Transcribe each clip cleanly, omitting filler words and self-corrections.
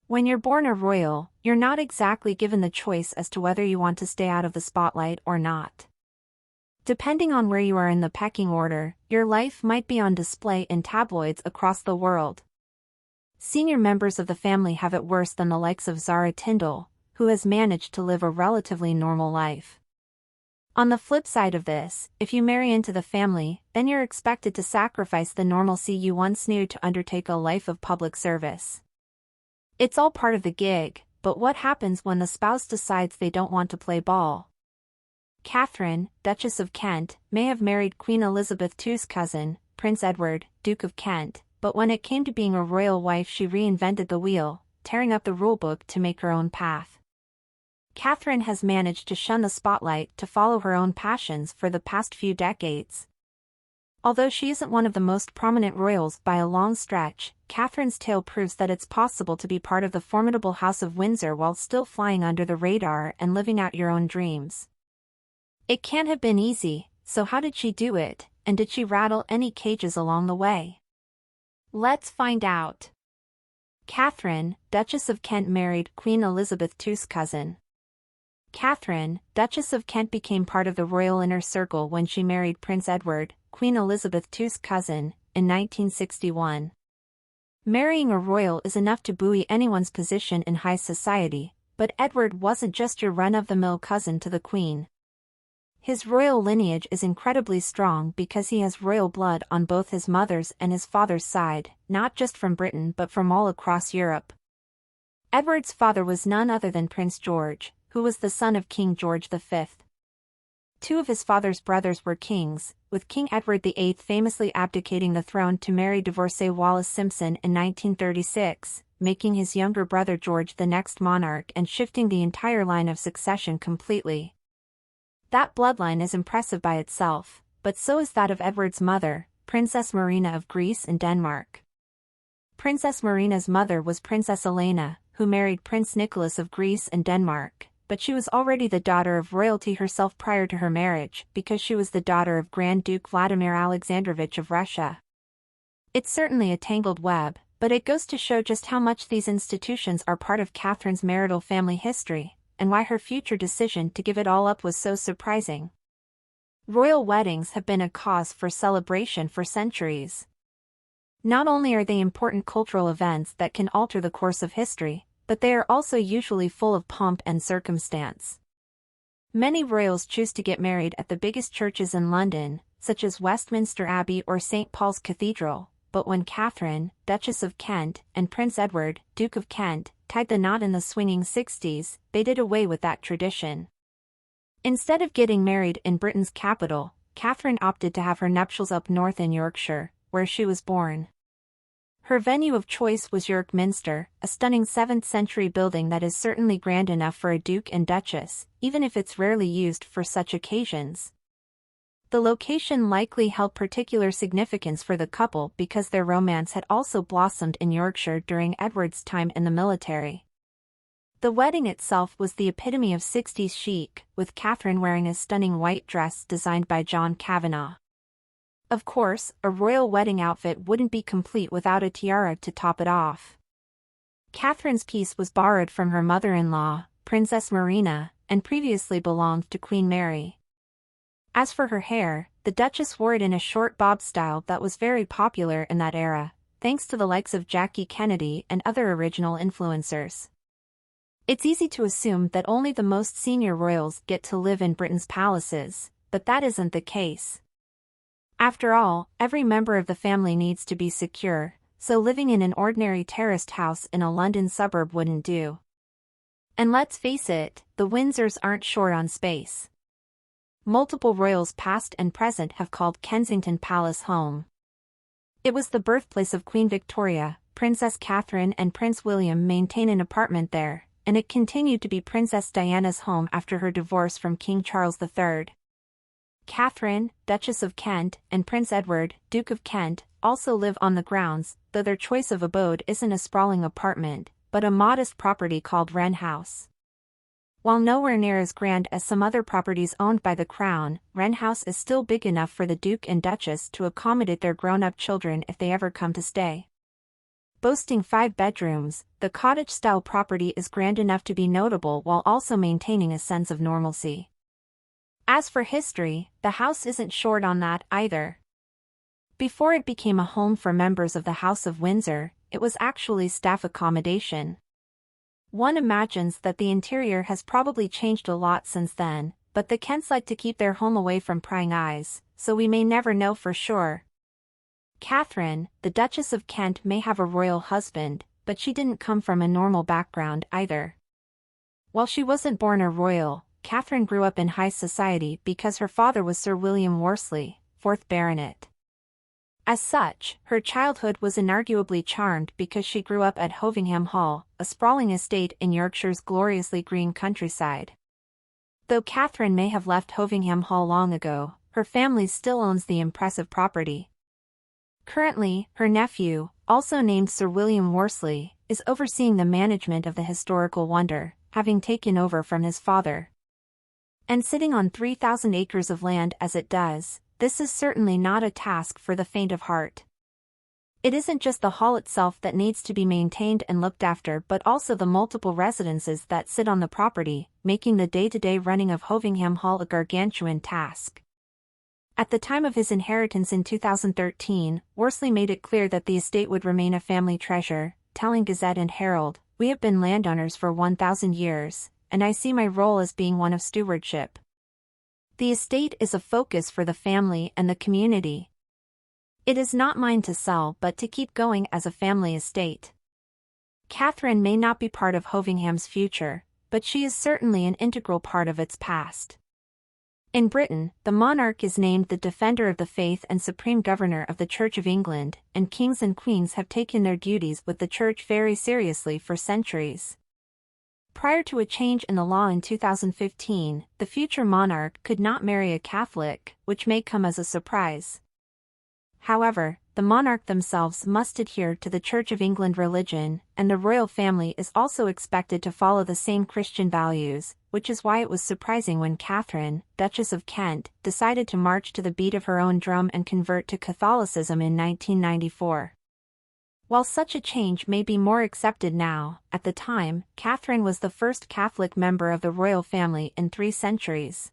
When you're born a royal, you're not exactly given the choice as to whether you want to stay out of the spotlight or not. Depending on where you are in the pecking order, your life might be on display in tabloids across the world. Senior members of the family have it worse than the likes of Zara Tindall, who has managed to live a relatively normal life. On the flip side of this, if you marry into the family, then you're expected to sacrifice the normalcy you once knew to undertake a life of public service. It's all part of the gig, but what happens when the spouse decides they don't want to play ball? Catherine, Duchess of Kent, may have married Queen Elizabeth II's cousin, Prince Edward, Duke of Kent, but when it came to being a royal wife she reinvented the wheel, tearing up the rulebook to make her own path. Catherine has managed to shun the spotlight to follow her own passions for the past few decades. Although she isn't one of the most prominent royals by a long stretch, Catherine's tale proves that it's possible to be part of the formidable House of Windsor while still flying under the radar and living out your own dreams. It can't have been easy, so how did she do it, and did she rattle any cages along the way? Let's find out. Catherine, Duchess of Kent married Queen Elizabeth II's cousin. Catherine, Duchess of Kent became part of the royal inner circle when she married Prince Edward, Queen Elizabeth II's cousin, in 1961. Marrying a royal is enough to buoy anyone's position in high society, but Edward wasn't just your run-of-the-mill cousin to the Queen. His royal lineage is incredibly strong because he has royal blood on both his mother's and his father's side, not just from Britain but from all across Europe. Edward's father was none other than Prince George, who was the son of King George V. Two of his father's brothers were kings, with King Edward VIII famously abdicating the throne to marry divorcee Wallis Simpson in 1936, making his younger brother George the next monarch and shifting the entire line of succession completely. That bloodline is impressive by itself, but so is that of Edward's mother, Princess Marina of Greece and Denmark. Princess Marina's mother was Princess Elena, who married Prince Nicholas of Greece and Denmark, but she was already the daughter of royalty herself prior to her marriage because she was the daughter of Grand Duke Vladimir Alexandrovich of Russia. It's certainly a tangled web, but it goes to show just how much these institutions are part of Catherine's marital family history, and why her future decision to give it all up was so surprising. Royal weddings have been a cause for celebration for centuries. Not only are they important cultural events that can alter the course of history, but they are also usually full of pomp and circumstance. Many royals choose to get married at the biggest churches in London, such as Westminster Abbey or St. Paul's Cathedral, but when Catherine, Duchess of Kent, and Prince Edward, Duke of Kent, tied the knot in the swinging 60s, they did away with that tradition. Instead of getting married in Britain's capital, Catherine opted to have her nuptials up north in Yorkshire, where she was born. Her venue of choice was York Minster, a stunning 7th-century building that is certainly grand enough for a duke and duchess, even if it's rarely used for such occasions. The location likely held particular significance for the couple because their romance had also blossomed in Yorkshire during Edward's time in the military. The wedding itself was the epitome of 60s chic, with Catherine wearing a stunning white dress designed by John Kavanagh. Of course, a royal wedding outfit wouldn't be complete without a tiara to top it off. Catherine's piece was borrowed from her mother-in-law, Princess Marina, and previously belonged to Queen Mary. As for her hair, the Duchess wore it in a short bob style that was very popular in that era, thanks to the likes of Jackie Kennedy and other original influencers. It's easy to assume that only the most senior royals get to live in Britain's palaces, but that isn't the case. After all, every member of the family needs to be secure, so living in an ordinary terraced house in a London suburb wouldn't do. And let's face it, the Windsors aren't short on space. Multiple royals past and present have called Kensington Palace home. It was the birthplace of Queen Victoria. Princess Catherine and Prince William maintain an apartment there, and it continued to be Princess Diana's home after her divorce from King Charles III. Catherine, Duchess of Kent, and Prince Edward, Duke of Kent, also live on the grounds, though their choice of abode isn't a sprawling apartment, but a modest property called Wren House. While nowhere near as grand as some other properties owned by the Crown, Wren House is still big enough for the Duke and Duchess to accommodate their grown-up children if they ever come to stay. Boasting 5 bedrooms, the cottage-style property is grand enough to be notable while also maintaining a sense of normalcy. As for history, the house isn't short on that either. Before it became a home for members of the House of Windsor, it was actually staff accommodation. One imagines that the interior has probably changed a lot since then, but the Kents like to keep their home away from prying eyes, so we may never know for sure. Catherine, the Duchess of Kent, may have a royal husband, but she didn't come from a normal background either. While she wasn't born a royal, Catherine grew up in high society because her father was Sir William Worsley, 4th Baronet. As such, her childhood was inarguably charmed because she grew up at Hovingham Hall, a sprawling estate in Yorkshire's gloriously green countryside. Though Catherine may have left Hovingham Hall long ago, her family still owns the impressive property. Currently, her nephew, also named Sir William Worsley, is overseeing the management of the historical wonder, having taken over from his father. And sitting on 3,000 acres of land as it does, this is certainly not a task for the faint of heart. It isn't just the hall itself that needs to be maintained and looked after but also the multiple residences that sit on the property, making the day-to-day running of Hovingham Hall a gargantuan task. At the time of his inheritance in 2013, Worsley made it clear that the estate would remain a family treasure, telling Gazette and Herald, "We have been landowners for 1,000 years, and I see my role as being one of stewardship. The estate is a focus for the family and the community. It is not mine to sell but to keep going as a family estate." Catherine may not be part of Hovingham's future, but she is certainly an integral part of its past. In Britain, the monarch is named the Defender of the Faith and Supreme Governor of the Church of England, and kings and queens have taken their duties with the Church very seriously for centuries. Prior to a change in the law in 2015, the future monarch could not marry a Catholic, which may come as a surprise. However, the monarch themselves must adhere to the Church of England religion, and the royal family is also expected to follow the same Christian values, which is why it was surprising when Catherine, Duchess of Kent, decided to march to the beat of her own drum and convert to Catholicism in 1994. While such a change may be more accepted now, at the time, Catherine was the first Catholic member of the royal family in 3 centuries.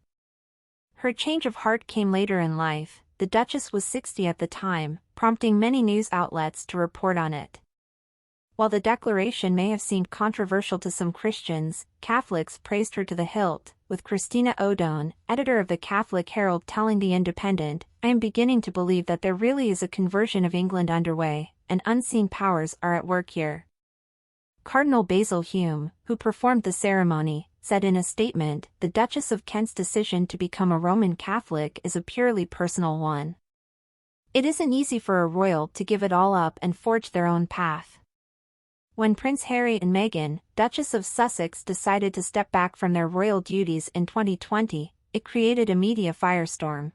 Her change of heart came later in life. The Duchess was 60 at the time, prompting many news outlets to report on it. While the declaration may have seemed controversial to some Christians, Catholics praised her to the hilt, with Christina O'Done, editor of the Catholic Herald, telling The Independent, "I am beginning to believe that there really is a conversion of England underway, and unseen powers are at work here." Cardinal Basil Hume, who performed the ceremony, said in a statement, "The Duchess of Kent's decision to become a Roman Catholic is a purely personal one. It isn't easy for a royal to give it all up and forge their own path." When Prince Harry and Meghan, Duchess of Sussex, decided to step back from their royal duties in 2020, it created a media firestorm.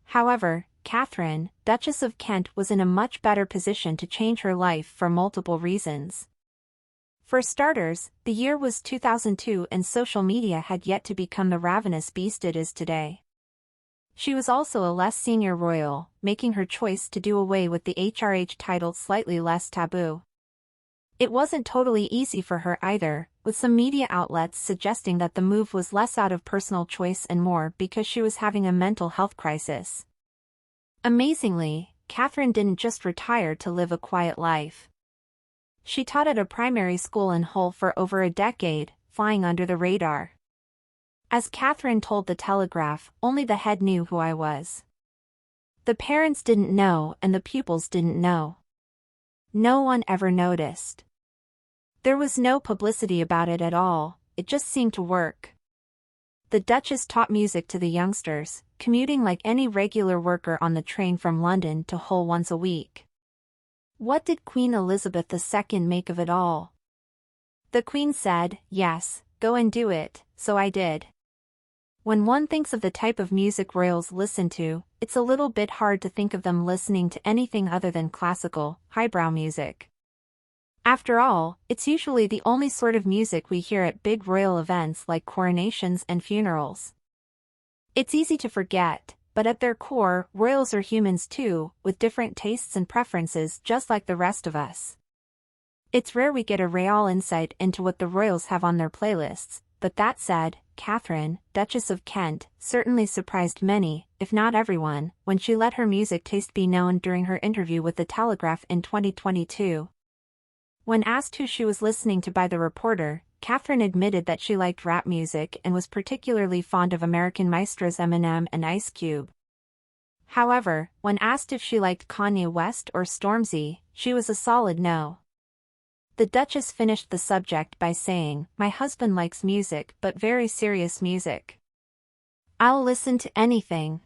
However, Catherine, Duchess of Kent, was in a much better position to change her life for multiple reasons. For starters, the year was 2002 and social media had yet to become the ravenous beast it is today. She was also a less senior royal, making her choice to do away with the HRH title slightly less taboo. It wasn't totally easy for her either, with some media outlets suggesting that the move was less out of personal choice and more because she was having a mental health crisis. Amazingly, Catherine didn't just retire to live a quiet life. She taught at a primary school in Hull for over a decade, flying under the radar. As Catherine told The Telegraph, "Only the head knew who I was. The parents didn't know and the pupils didn't know. No one ever noticed. There was no publicity about it at all, it just seemed to work." The Duchess taught music to the youngsters, commuting like any regular worker on the train from London to Hull once a week. What did Queen Elizabeth II make of it all? The Queen said, "Yes, go and do it," so I did. When one thinks of the type of music royals listen to, it's a little bit hard to think of them listening to anything other than classical, highbrow music. After all, it's usually the only sort of music we hear at big royal events like coronations and funerals. It's easy to forget, but at their core, royals are humans too, with different tastes and preferences just like the rest of us. It's rare we get a real insight into what the royals have on their playlists, but that said, Catherine, Duchess of Kent, certainly surprised many, if not everyone, when she let her music taste be known during her interview with The Telegraph in 2022. When asked who she was listening to by the reporter, Catherine admitted that she liked rap music and was particularly fond of American maestros Eminem and Ice Cube. However, when asked if she liked Kanye West or Stormzy, she was a solid no. The Duchess finished the subject by saying, "My husband likes music, but very serious music. I'll listen to anything.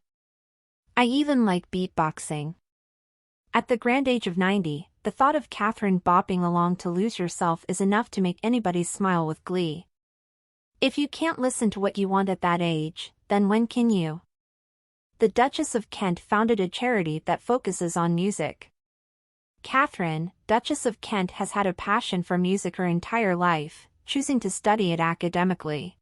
I even like beatboxing." At the grand age of 90, the thought of Catherine bopping along to Lose Yourself is enough to make anybody smile with glee. If you can't listen to what you want at that age, then when can you? The Duchess of Kent founded a charity that focuses on music. Catherine, Duchess of Kent, has had a passion for music her entire life, choosing to study it academically.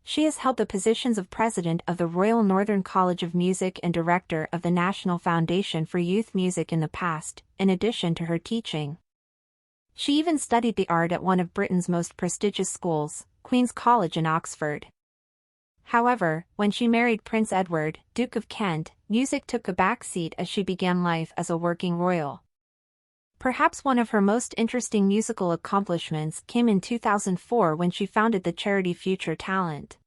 She has held the positions of President of the Royal Northern College of Music and Director of the National Foundation for Youth Music in the past, in addition to her teaching. She even studied the art at one of Britain's most prestigious schools, Queen's College in Oxford. However, when she married Prince Edward, Duke of Kent, music took a backseat as she began life as a working royal. Perhaps one of her most interesting musical accomplishments came in 2004 when she founded the charity Future Talent.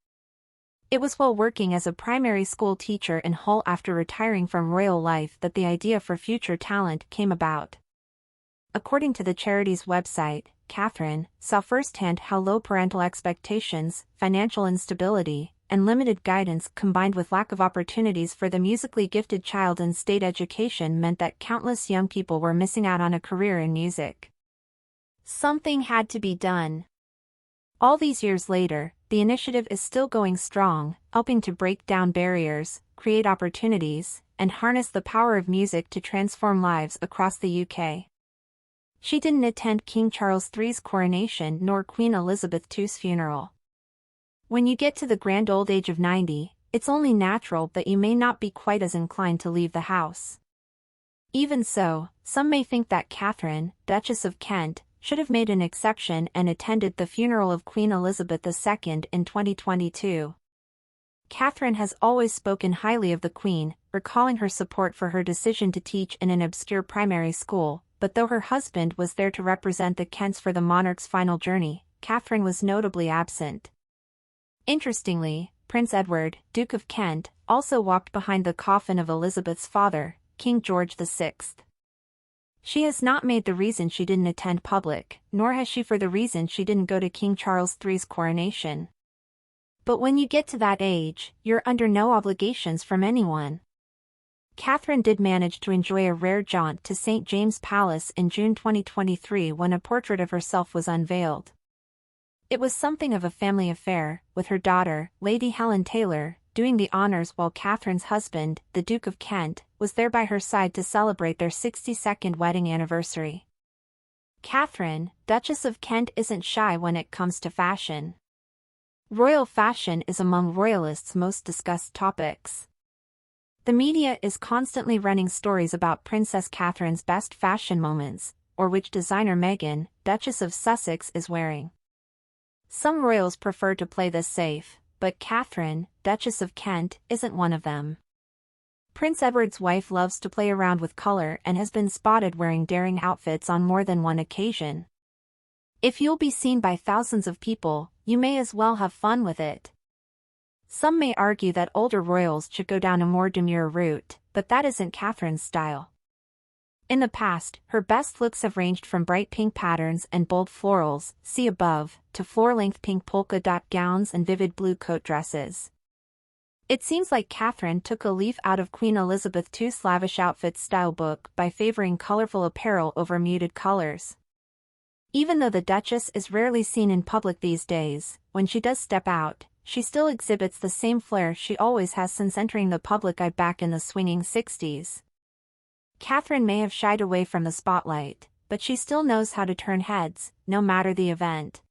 It was while working as a primary school teacher in Hull after retiring from royal life that the idea for Future Talent came about. According to the charity's website, Catherine saw firsthand how low parental expectations, financial instability, and limited guidance combined with lack of opportunities for the musically gifted child in state education meant that countless young people were missing out on a career in music. Something had to be done. All these years later, the initiative is still going strong, helping to break down barriers, create opportunities, and harness the power of music to transform lives across the UK. She didn't attend King Charles III's coronation nor Queen Elizabeth II's funeral. When you get to the grand old age of 90, it's only natural that you may not be quite as inclined to leave the house. Even so, some may think that Catherine, Duchess of Kent, should have made an exception and attended the funeral of Queen Elizabeth II in 2022. Catherine has always spoken highly of the Queen, recalling her support for her decision to teach in an obscure primary school, but though her husband was there to represent the Kents for the monarch's final journey, Catherine was notably absent. Interestingly, Prince Edward, Duke of Kent, also walked behind the coffin of Elizabeth's father, King George VI. She has not made the reason she didn't attend public, nor has she for the reason she didn't go to King Charles III's coronation. But when you get to that age, you're under no obligations from anyone. Catherine did manage to enjoy a rare jaunt to St. James's Palace in June 2023 when a portrait of herself was unveiled. It was something of a family affair, with her daughter, Lady Helen Taylor, doing the honors while Catherine's husband, the Duke of Kent, was there by her side to celebrate their 62nd wedding anniversary. Catherine, Duchess of Kent, isn't shy when it comes to fashion. Royal fashion is among royalists' most discussed topics. The media is constantly running stories about Princess Catherine's best fashion moments, or which designer Meghan, Duchess of Sussex, is wearing. Some royals prefer to play this safe, but Catherine, Duchess of Kent, isn't one of them. Prince Edward's wife loves to play around with color and has been spotted wearing daring outfits on more than one occasion. If you'll be seen by thousands of people, you may as well have fun with it. Some may argue that older royals should go down a more demure route, but that isn't Catherine's style. In the past, her best looks have ranged from bright pink patterns and bold florals, see above, to floor-length pink polka dot gowns and vivid blue coat dresses. It seems like Catherine took a leaf out of Queen Elizabeth II's lavish outfit style book by favoring colorful apparel over muted colors. Even though the Duchess is rarely seen in public these days, when she does step out, she still exhibits the same flair she always has since entering the public eye back in the swinging 60s. Catherine may have shied away from the spotlight, but she still knows how to turn heads, no matter the event.